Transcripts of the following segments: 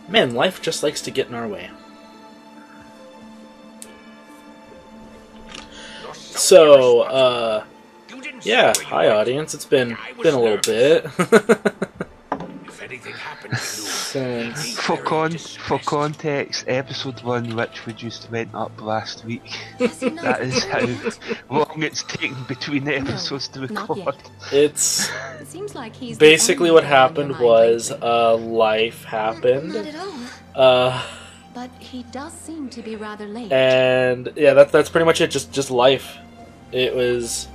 Man, life just likes to get in our way. So, yeah, hi audience. It's been a little bit. Since For context, episode 1 which just went up last week. That is how long it's taken between the episodes to record. It's basically what happened was life happened. Not at all. But he does seem to be rather late. And yeah, that's pretty much it. Just life. It was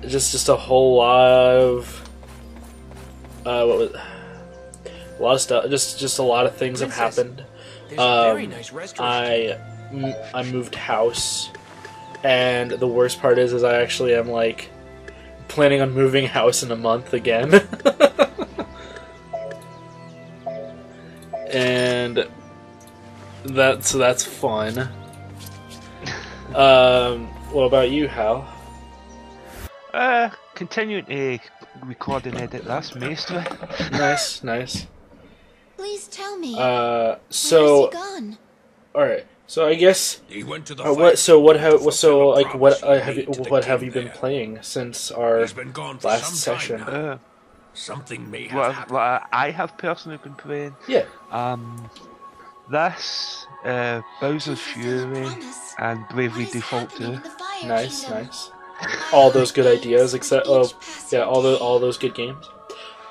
just a whole lot of what was. A lot of stuff, just a lot of things have happened. I moved house, and the worst part is I actually am like planning on moving house in a month again, and that's fun. What about you, Hal? Continuing to record and edit this, mostly. Nice. Please tell me. So where's he gone? All right. So I guess He went to the what have you been playing since our He's been gone for last some session? time. Something may have happened. What I have personally been playing. Yeah. This Bowser's Fury and Bravely Default 2. Nice. All those good ideas, except all those good games.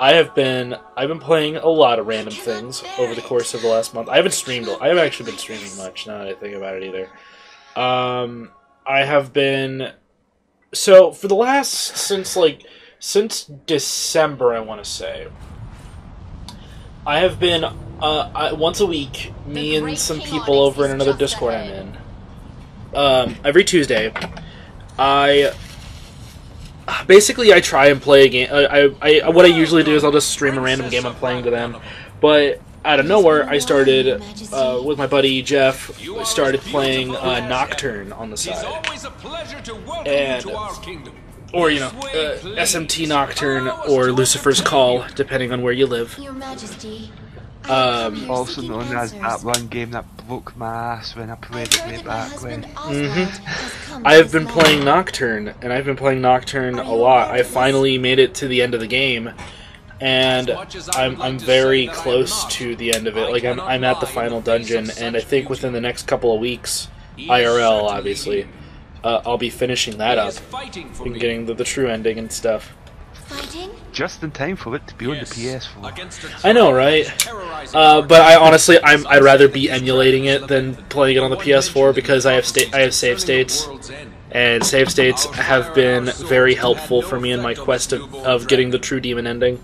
I've been playing a lot of random things over the course of the last month. I haven't actually been streaming much now that I think about it either. I have been for the last since December, I want to say. I have been once a week, me and some people over in another Discord I'm in. Every Tuesday, I try and play a game. What I usually do is I'll just stream a random game I'm playing to them. But out of nowhere, I started with my buddy Jeff. We started playing Nocturne on the side, and or SMT Nocturne or Lucifer's Call, depending on where you live. Your Majesty. Also known as that one game that broke my ass when I played it way back when. I have been playing Nocturne, and I've been playing Nocturne a lot. I finally made it to the end of the game, and I'm very close to the end of it. Like I'm at the final dungeon, and I think within the next couple of weeks, IRL obviously, I'll be finishing that up and getting the true ending and stuff. Fighting? Just in time for it to be on the PS4. I know, right? But I'd rather be emulating it than playing it on the PS4 because I have save states, and save states have been very helpful for me in my quest of getting the true demon ending.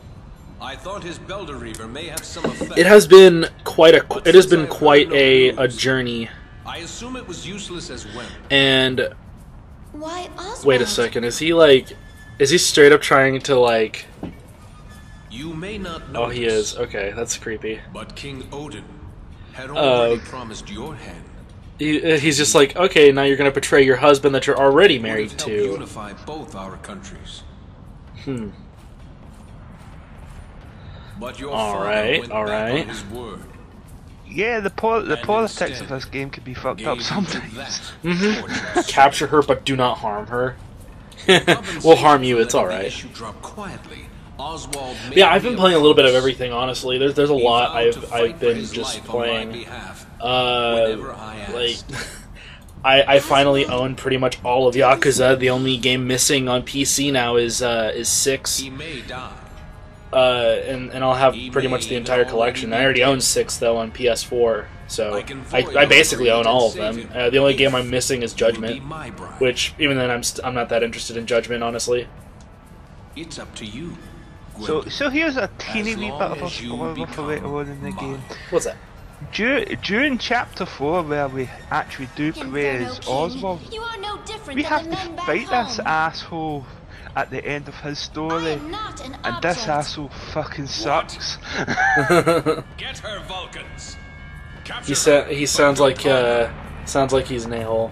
I thought his Belder Reaver may have some effect. It has been quite a journey. I assume it was useless as well. And Why, Oswald? wait a second, is he straight up trying to like? You may not know. Oh, he is. Okay, that's creepy. But King Odin had already promised your hand. He's just like, okay, now you're gonna betray your husband that you're already married Would have to. helped unify both our countries. But your father went back on his word. Yeah, the politics of this game can be fucked up sometimes. Capture her, but do not harm her. We'll harm you. It's all right. Yeah, I've been playing a little bit of everything. Honestly, there's a lot I've been just playing. I finally own pretty much all of Yakuza. The only game missing on PC now is 6. He may die. And I'll have pretty much the entire collection. I already own 6 though on PS4, so I basically own all of them. The only game I'm missing is Judgment, which even then I'm not that interested in Judgment, honestly. It's up to you. So here's a teeny wee bit of a spoiler for later on in the game. What's that? During chapter 4, where we actually do play as Oswald, we have to fight this asshole at the end of his story, and this asshole fucking sucks. Get her, Vulcans. He sounds like he's an a-hole.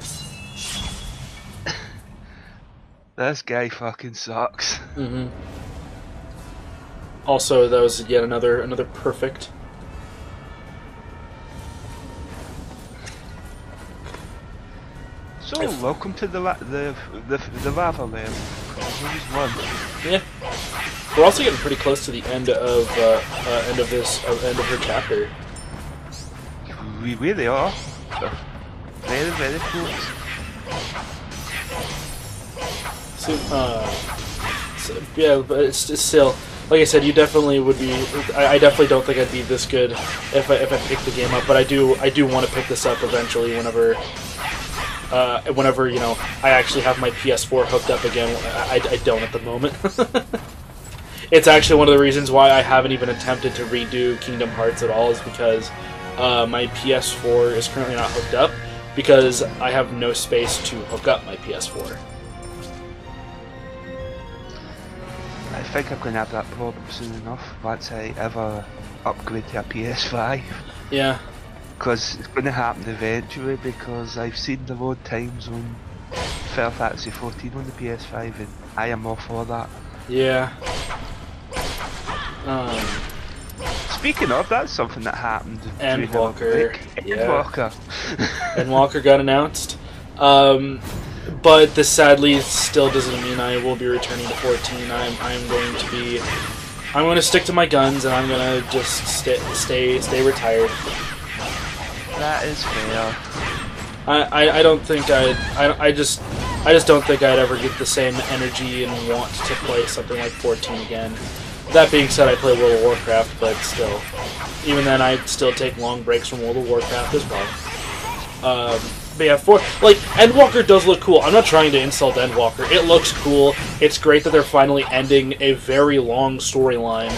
This guy fucking sucks. Also, that was yet another perfect. So, welcome to the lava land. There's one. Yeah. We're also getting pretty close to the end of her chapter. We really are. Very, very close. So, yeah, but it's still, like I said, you definitely would be. I definitely don't think I'd be this good if I picked the game up. But I do want to pick this up eventually whenever you know I actually have my PS4 hooked up again. I don't at the moment. It's actually one of the reasons why I haven't even attempted to redo Kingdom Hearts at all, is because my PS4 is currently not hooked up because I have no space to hook up my PS4. I think I'm going to have that problem soon enough once I ever upgrade to a PS5. Yeah. Because it's going to happen eventually, because I've seen the load times on Final Fantasy 14 on the PS5 and I am all for that. Yeah. Speaking of, that's something that happened. Endwalker. Yeah. Endwalker. Endwalker got announced. But this sadly still doesn't mean I will be returning to 14. I'm going to stick to my guns, and I'm going to just stay retired. That is fair. I don't think I just don't think I'd ever get the same energy and want to play something like 14 again. That being said, I play World of Warcraft, but still, even then, I'd still take long breaks from World of Warcraft as well. But yeah, Endwalker does look cool. I'm not trying to insult Endwalker. It looks cool. It's great that they're finally ending a very long storyline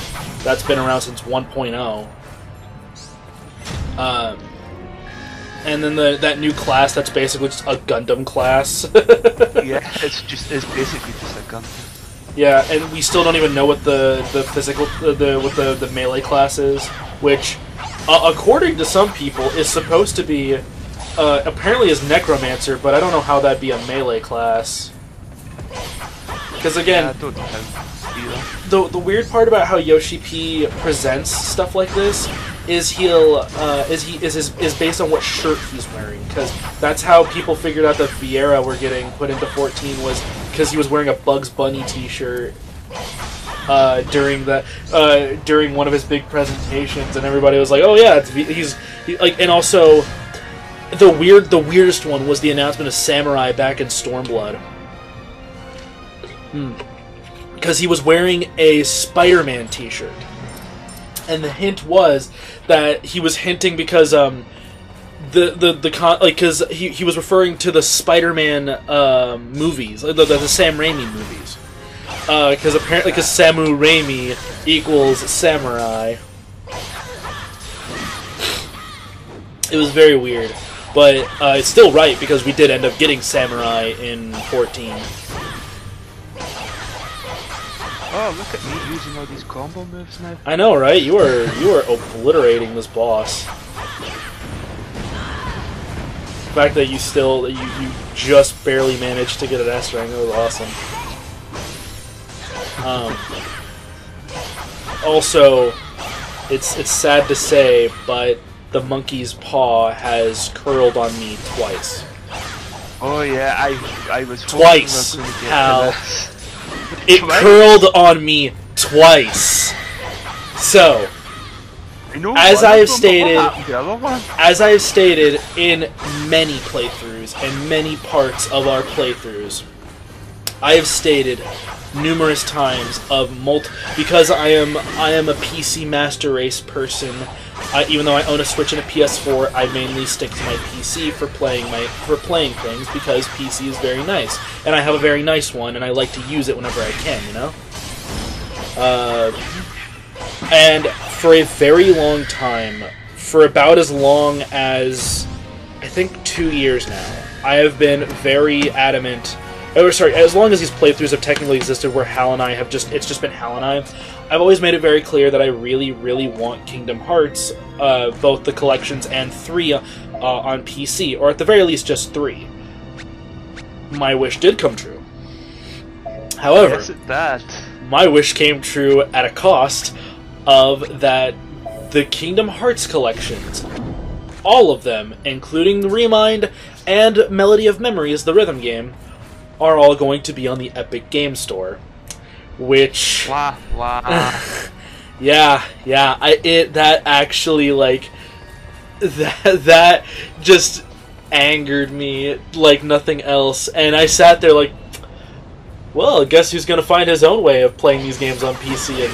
that's been around since 1.0. And then that new class that's basically just a Gundam class. Yeah, it's basically just a Gundam. Yeah, and we still don't even know what the melee class is, which, according to some people, is supposed to be apparently is Necromancer, but I don't know how that'd be a melee class. Because again, yeah, I don't know how the weird part about how Yoshi P presents stuff like this is is based on what shirt he's wearing, because that's how people figured out that Vieira were getting put into 14 was because he was wearing a Bugs Bunny T-shirt during one of his big presentations, and everybody was like, "Oh yeah, he's like," and also the weirdest one was the announcement of Samurai back in Stormblood. Because he was wearing a Spider-Man T-shirt, and the hint was that he was hinting because because he was referring to the Spider-Man movies, the Sam Raimi movies, because apparently Samu Raimi equals samurai. It was very weird, but it's still right because we did end up getting samurai in 14. Oh, look at me using all these combo moves now. I know, right? You are obliterating this boss. The fact that you just barely managed to get an S rank, that was awesome. Also, it's sad to say, but the monkey's paw has curled on me twice. Oh yeah, I was twice. Hal. It Twice? curled on me twice. So, as I have stated in many playthroughs and many parts of our playthroughs, I have stated numerous times because I am a PC Master Race person. Even though I own a Switch and a PS4, I mainly stick to my PC for playing things because PC is very nice, and I have a very nice one, and I like to use it whenever I can, you know. And for a very long time, for about as long as I think 2 years now, I have been very adamant. Oh, sorry, as long as these playthroughs have technically existed, where Hal and I have it's just been Hal and I've always made it very clear that I really, really want Kingdom Hearts, both the collections and 3 on PC, or at the very least just 3. My wish did come true. However, my wish came true at a cost of that the Kingdom Hearts collections, all of them, including the Remind and Melody of Memories, the rhythm game, are all going to be on the Epic Game Store. Which... Wah, wah. yeah, that actually, like... That just angered me like nothing else. And I sat there like, well, I guess he's going to find his own way of playing these games on PC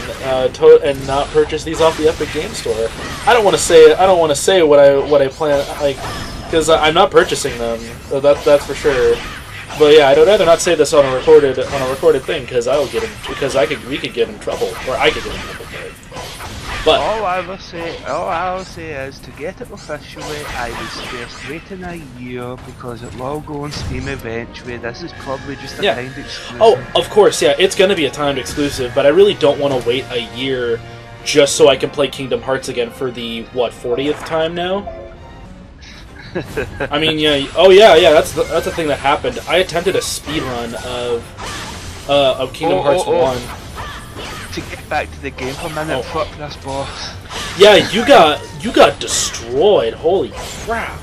and not purchase these off the Epic Game Store. I don't want to say what I plan, like, because I'm not purchasing them. That's for sure. But yeah, I'd rather not say this on a recorded thing because we could get in trouble, or I could get in trouble for it. But all I will say is, to get it officially, I would suggest waiting a year because it will go on Steam eventually. This is probably just a timed exclusive. Oh, of course, yeah, it's going to be a timed exclusive, but I really don't want to wait a year just so I can play Kingdom Hearts again for the, 40th time now? I mean, yeah, that's the thing that happened. I attempted a speedrun of Kingdom Hearts 1. To get back to the game for a minute, fuck this boss. Yeah, you got destroyed. Holy crap!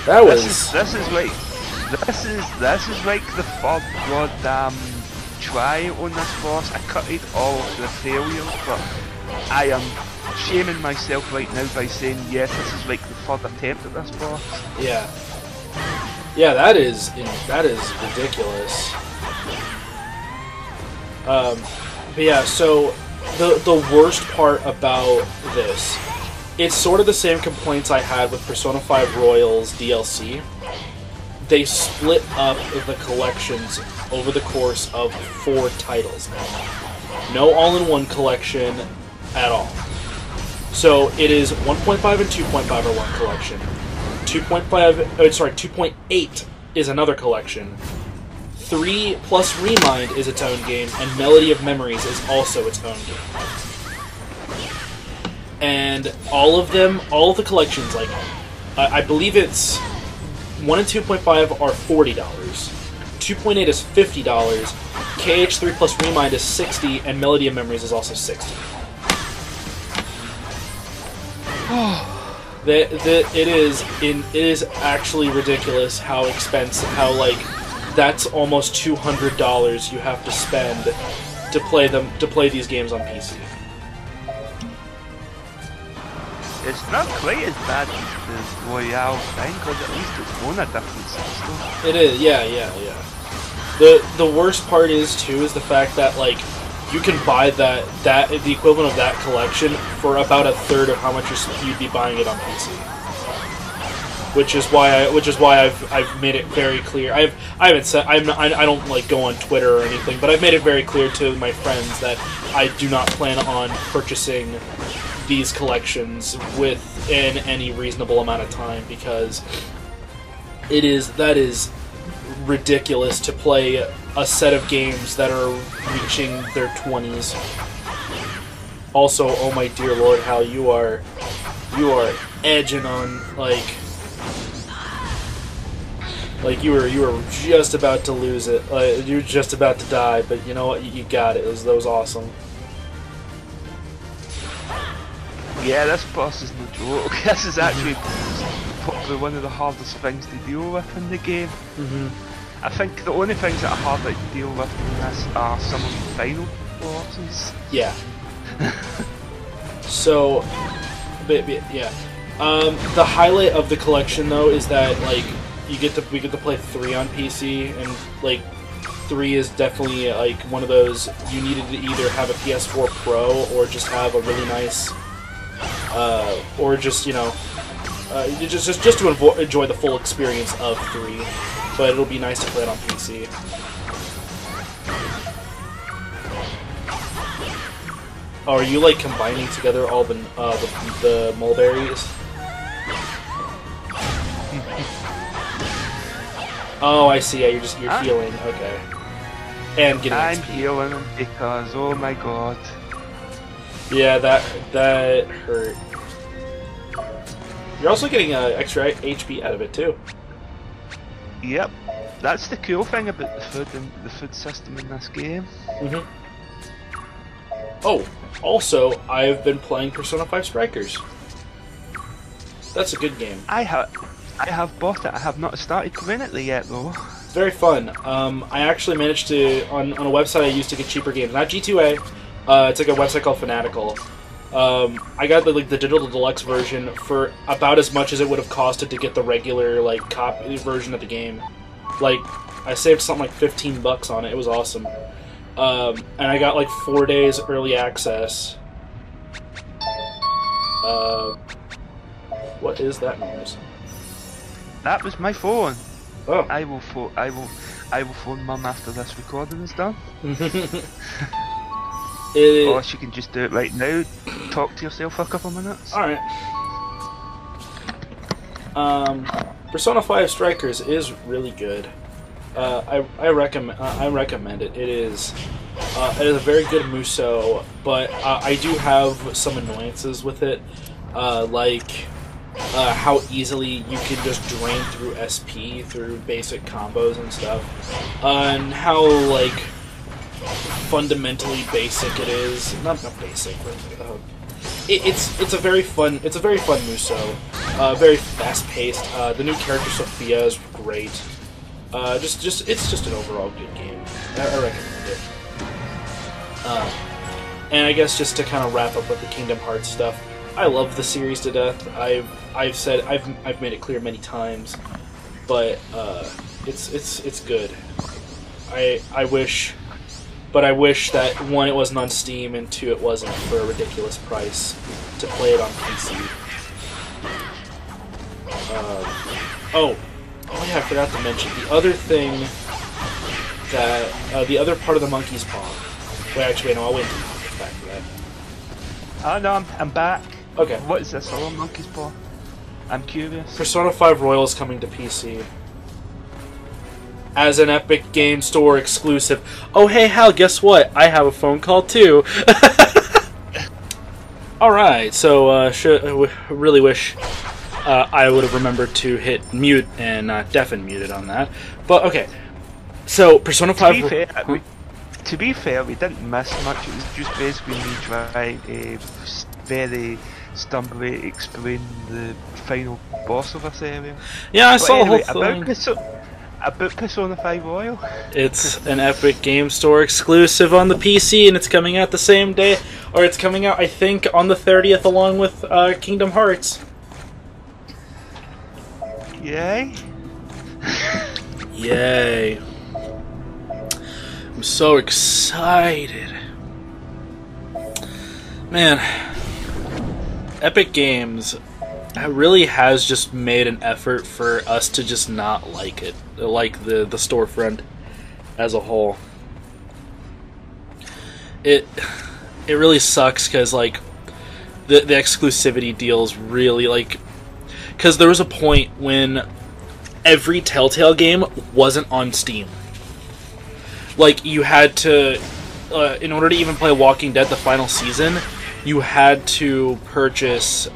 That was. This is like the third goddamn try on this boss. I cut it all of the failures, but I am shaming myself right now by saying yes. This is like the third attempt at this boss. Yeah. Yeah, that is ridiculous. But yeah, so the worst part about this, it's sort of the same complaints I had with Persona 5 Royals DLC. They split up the collections over the course of 4 titles now. No all-in-one collection at all. So it is 1.5 and 2.5 are one collection. 2.8 is another collection. 3 plus Remind is its own game, and Melody of Memories is also its own game. And all of the collections, like, I believe it's 1 and 2.5 are $40, 2.8 is $50, KH3 plus Remind is $60, and Melody of Memories is also $60. It is actually ridiculous how expensive, that's almost $200 you have to spend to play these games on PC. It's not quite as bad as the Royale thing, because at least it's on a different system. It is, yeah. The worst part is the fact that, like, you can buy the equivalent of that collection for about a third of how much you'd be buying it on PC. Which is why I've made it very clear. I don't like go on Twitter or anything, but I've made it very clear to my friends that I do not plan on purchasing these collections within any reasonable amount of time, because that is ridiculous to play a set of games that are reaching their 20s. Also, oh my dear Lord, Hal, you are edging on like you were just about to lose it. You were just about to die, but you know what? You got it. That was awesome. Yeah, this boss is no joke. This is actually probably one of the hardest things to deal with in the game. I think the only things that are harder to deal with in this are some of the final bosses. Yeah. So, yeah. The highlight of the collection, though, is that we get to play 3 on PC, and 3 is definitely one of those you needed to either have a PS4 Pro or just have a really nice, or just just to enjoy the full experience of 3. But it'll be nice to play it on PC. Oh, are you combining together all the mulberries? Oh, I see. Yeah, you're healing. Okay. And getting I'm XP. healing because, oh my god. Yeah, that hurt. You're also getting extra HP out of it too. Yep, that's the cool thing about the food system in this game. Oh, also, I've been playing Persona 5 Strikers. That's a good game. I I have bought it. I have not started playing it yet, though. It's very fun. I actually managed to, on a website I used to get cheaper games, not G2A. It's like a website called Fanatical. I got the digital deluxe version for about as much as it would have costed to get the regular like copy version of the game. Like, I saved something like $15 on it. It was awesome. And I got like 4 days early access. What is that noise? That was my phone. Oh. I will phone Mum after this recording is done. Or she can just do it right now. Talk to yourself for a couple minutes. Alright. Persona 5 Strikers is really good. I recommend it. It is a very good Musou, but I do have some annoyances with it, like how easily you can just drain through SP through basic combos and stuff, and how like fundamentally basic it is. Not basic, but it's a very fun Musou. Very fast paced. The new character Sophia is great. It's just an overall good game. I recommend it. And I guess just to kind of wrap up with the Kingdom Hearts stuff, I love the series to death. I've said I've made it clear many times, but it's good. I wish that one, it wasn't on Steam, and two, it wasn't for a ridiculous price to play it on PC. Oh yeah, I forgot to mention the other thing that the other part of the monkey's paw. Wait, no, I'll wait until Mom gets back for that. Oh no, I'm back. Okay. What is this? A monkey's paw? I'm curious. Persona 5 Royal is coming to PC as an Epic Game Store exclusive. Oh hey Hal, guess what? I have a phone call too. Alright, so really wish I would have remembered to hit mute and not deafen muted on that. But okay, so Persona 5... To be fair, we didn't miss much. It was just basically me trying to very stumbly explain the final boss of this area. Yeah, I saw anyway, the whole thing. About Persona 5 Royal. It's an Epic Game Store exclusive on the PC, and it's coming out the same day, or it's coming out, I think, on the 30th, along with Kingdom Hearts. Yay! Yay! I'm so excited, man. Epic Games really has just made an effort for us to just not like it, like the storefront as a whole. It really sucks because like the exclusivity deals really like, because there was a point when every Telltale game wasn't on Steam. Like, you had to, in order to even play Walking Dead the final season, you had to purchase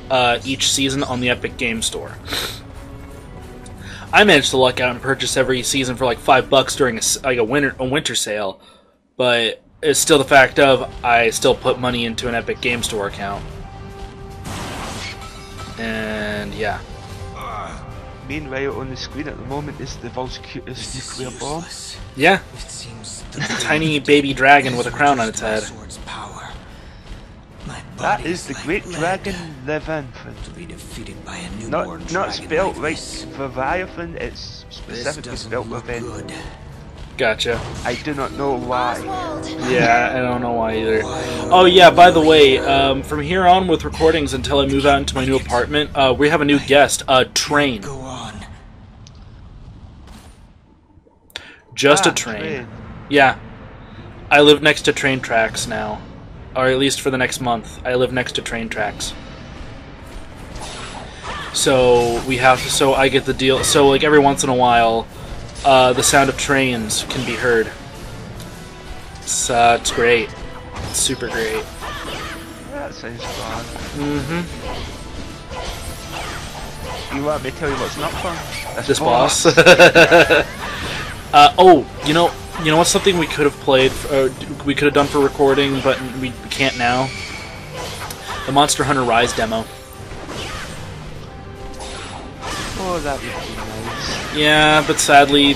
each season on the Epic Game Store. I managed to luck out and purchase every season for like $5 during a winter sale, but it's still the fact of I still put money into an Epic Game Store account. And yeah. Meanwhile, on the screen at the moment is the Valkyrie's nuclear bomb. Yeah. Tiny baby dragon with a crown on its head. That is the great dragon Leviathan. Not spelled like Leviathan, it's specifically spelled Leviathan. Gotcha. I do not know why. Yeah, I don't know why either. Oh yeah, by the way, from here on with recordings until I move out into my new apartment, we have a new guest, Train. Just a train. Yeah. I live next to train tracks now. Or at least for the next month. I live next to train tracks. So I get the deal. So like every once in a while, the sound of trains can be heard. It's great. It's super great. That sounds fun. Mm-hmm. You want me to tell you what's not fun? This boss. Oh, you know what's something we could have played, we could have done for recording, but we can't now? The Monster Hunter Rise demo. Oh, that would be nice. Yeah, but sadly,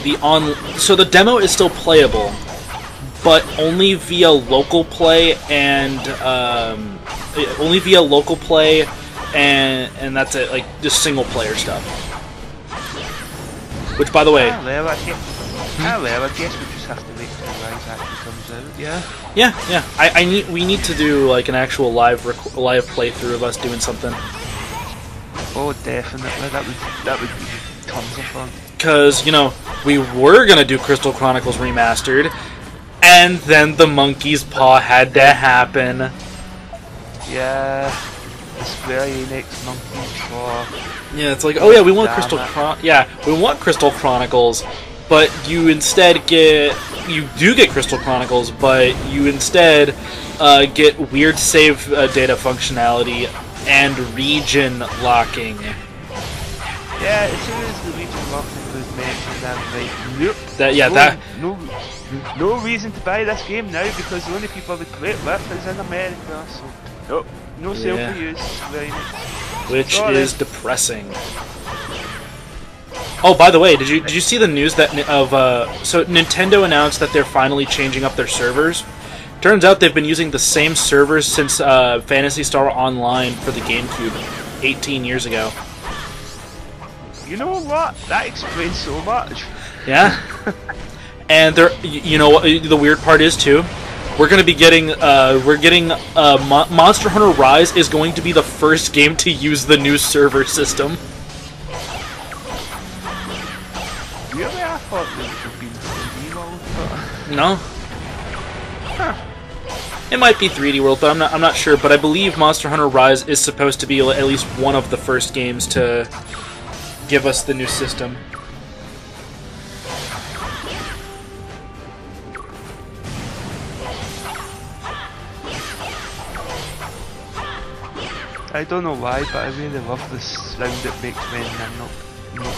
so the demo is still playable, but only via local play and that's it. Like just single player stuff. Which, by the way, well, I guess we just have to wait till Rise actually comes out. Yeah. Yeah. We need to do like an actual live playthrough of us doing something. Oh, definitely. That would be tons of fun. Because, you know, we were gonna do Crystal Chronicles Remastered, and then the Monkey's Paw had to happen. Yeah. The Square Enix Monkey's Paw. Yeah, it's like, oh yeah, we want Crystal Chronicles, but you instead get Crystal Chronicles, but you instead get weird save data functionality and region locking. Yeah, as soon as the region locking was mentioned, I'm like, nope. No reason to buy this game now because the only people that play it with is in America. So nope, no sale for use. Which is depressing. Oh, by the way, did you see the news that so Nintendo announced that they're finally changing up their servers? Turns out they've been using the same servers since Phantasy Star Online for the GameCube 18 years ago. You know what? That explains so much. Yeah. And you know what the weird part is too? We're gonna be getting Monster Hunter Rise is going to be the first game to use the new server system. Really? I thought this would be 3D World, but... No. Huh. It might be 3D World, but I'm not sure. But I believe Monster Hunter Rise is supposed to be at least one of the first games to give us the new system. I don't know why, but I really love the sound it makes when I'm not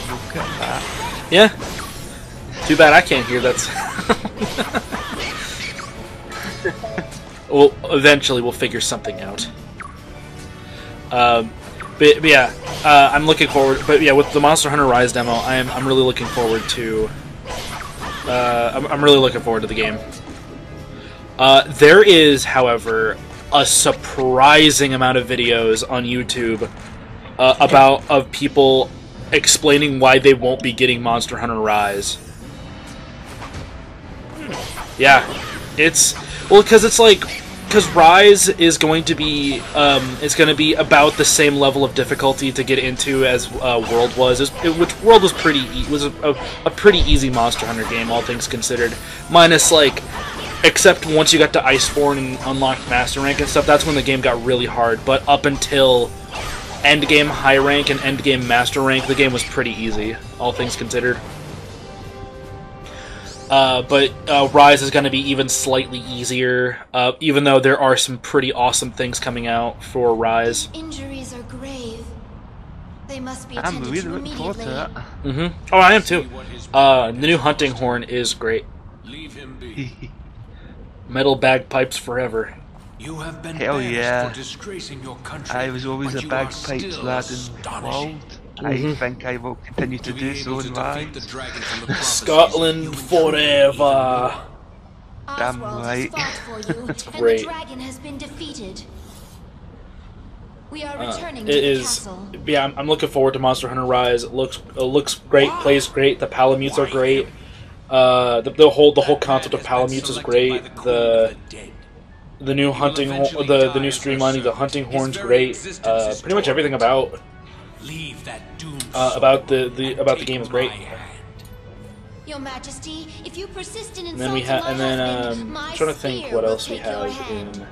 look at that. Yeah. Too bad I can't hear that. Well, eventually we'll figure something out. But yeah, I'm looking forward. But yeah, with the Monster Hunter Rise demo, I'm really looking forward to. I'm really looking forward to the game. There is, however, a surprising amount of videos on YouTube of people explaining why they won't be getting Monster Hunter Rise. Yeah, because Rise is going to be about the same level of difficulty to get into as World was, which World was a pretty easy Monster Hunter game, all things considered, minus except once you got to Iceborne and unlocked Master Rank and stuff, that's when the game got really hard. But up until Endgame High Rank and Endgame Master Rank, the game was pretty easy, all things considered. But Rise is going to be even slightly easier, even though there are some pretty awesome things coming out for Rise. Injuries are grave. They must be I'm attended really to looking forward to immediately. that. Mm-hmm. Oh, I am too. The new Hunting Horn is great. Leave him be. Metal bagpipes forever. You have been Hell yeah. for disgracing your country. I was always but a you are bagpipes still lad in astonishing. World. I think I will continue to do so in Rise. Scotland forever. Damn Oswald right. has fought for you, That's and great. the dragon has been defeated. We are returning It to the is. castle. Yeah, I'm looking forward to Monster Hunter Rise. It looks great, plays great. The Palamutes are great. The whole concept of Palamutes is great. The new hunting, the new streamlining, the Hunting Horn's great. Pretty much everything about the game is great. Your Majesty, if you persist in And then we have, I'm trying to think what else we have in.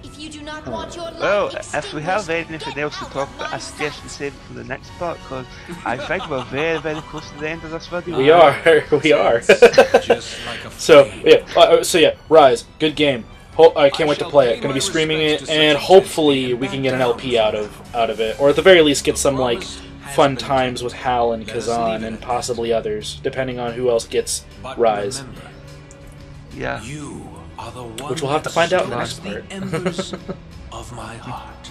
If you do not want your Well, life if we have extinguished, anything get else to out talk of about, my I suggest we sight. save it for the next part, because I think we're very, very close to the end of this video. We are. So yeah, Rise, good game. I can't wait to play it. Gonna be streaming it, and hopefully we can get an LP out of it, or at the very least get some fun times with Hal and Kazan and possibly others, depending on who else gets Rise. Yeah. You are the one Which we'll have to find out in the next the part. embers of my heart.